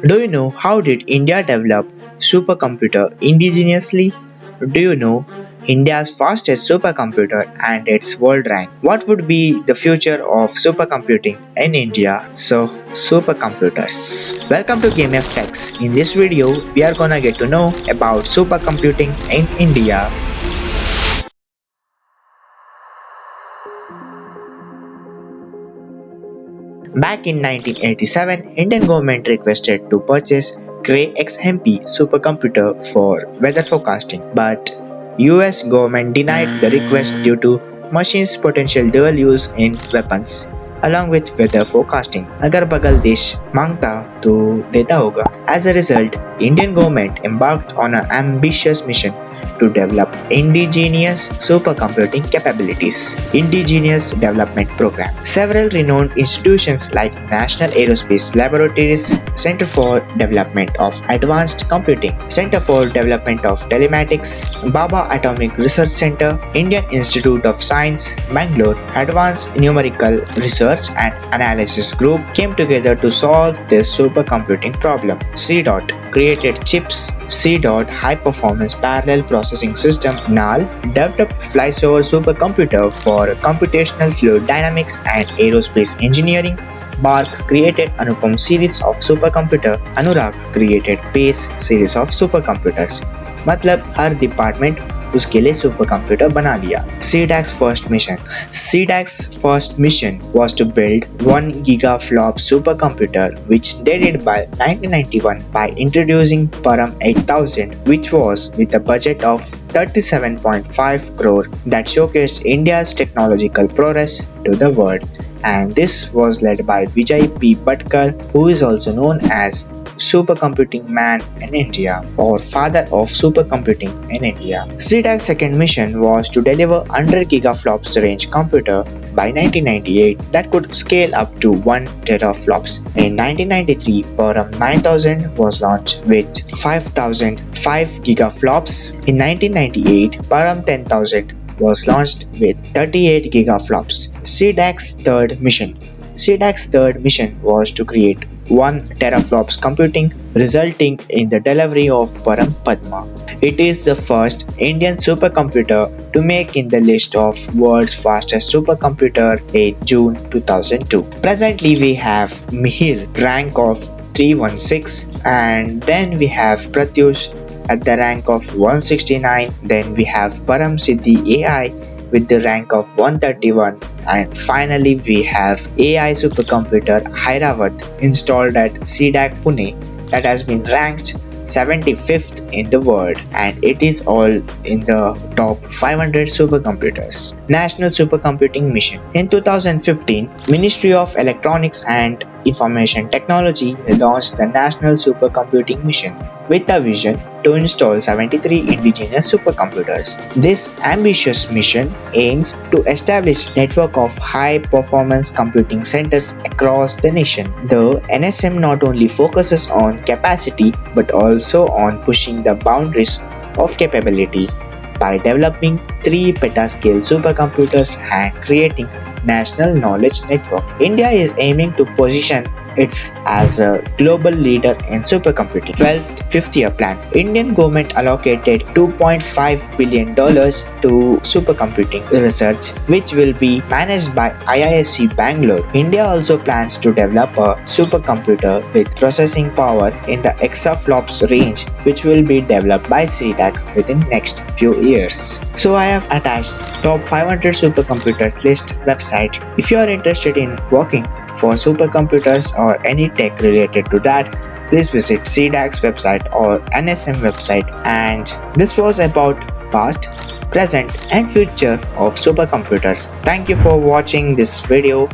Do you know how did India develop supercomputer indigenously? Do you know India's fastest supercomputer and its world rank? What would be the future of supercomputing in India? So, supercomputers. Welcome to GameF Techs. In this video, we are gonna get to know about supercomputing in India. Back in 1987, Indian government requested to purchase Cray XMP supercomputer for weather forecasting, but US government denied the request due to machine's potential dual use in weapons along with weather forecasting. अगर बगल देश मांगता तो देता होगा. As a result, Indian government embarked on an ambitious mission to develop indigenous supercomputing capabilities. Indigenous Development Program. Several renowned institutions like National Aerospace Laboratories, Center for Development of Advanced Computing, Center for Development of Telematics, Baba Atomic Research Center, Indian Institute of Science, Bangalore, Advanced Numerical Research and Analysis Group came together to solve this supercomputing problem. C. Created chips. C. High Performance Parallel Processing System NAL developed Flysore supercomputer for computational fluid dynamics and aerospace engineering. Bark created Anupam series of supercomputer. Anurag created Pace series of supercomputers. मतलब हर department उसके लिए super computer बना लिया. CDAC's first mission was to build 1 gigaflop supercomputer, which dated by 1991 by introducing Param 8000, which was with a budget of 37.5 crore that showcased India's technological progress to the world. And this was led by Vijay P. Bhatkar, who is also known as supercomputing man in India or father of supercomputing in India. CDAC's second mission was to deliver 100 gigaflops range computer by 1998 that could scale up to 1 teraflops. In 1993, Param 9000 was launched with 5,005 gigaflops. In 1998, Param 10,000 was launched with 38 gigaflops. CDAC's third mission was to create 1 teraflops computing, resulting in the delivery of Param Padma. It is the first Indian supercomputer to make in the list of world's fastest supercomputer in June 2002. Presently, we have Mihir rank of 316, and then we have Pratyush at the rank of 169. Then we have Param Siddhi AI with the rank of 131, and finally we have AI supercomputer Hyravat installed at CDAC Pune that has been ranked 75th in the world, and it is all in the top 500 supercomputers. National Supercomputing Mission. In 2015, Ministry of Electronics and Information Technology launched the National Supercomputing Mission with a vision to install 73 indigenous supercomputers. This ambitious mission aims to establish a network of high-performance computing centers across the nation. The NSM not only focuses on capacity but also on pushing the boundaries of capability by developing 3 petascale supercomputers and creating national knowledge network. India is aiming to position it as a global leader in supercomputing. 12th Fifth Year Plan. Indian government allocated $2.5 billion to supercomputing research, which will be managed by IISc Bangalore. India also plans to develop a supercomputer with processing power in the exaflops range, which will be developed by CDAC within next few years. So I have attached top 500 supercomputers list website. If you are interested in working for supercomputers or any tech related to that, please visit CDAC's website or NSM website. And this was about past, present and future of supercomputers. Thank you for watching this video.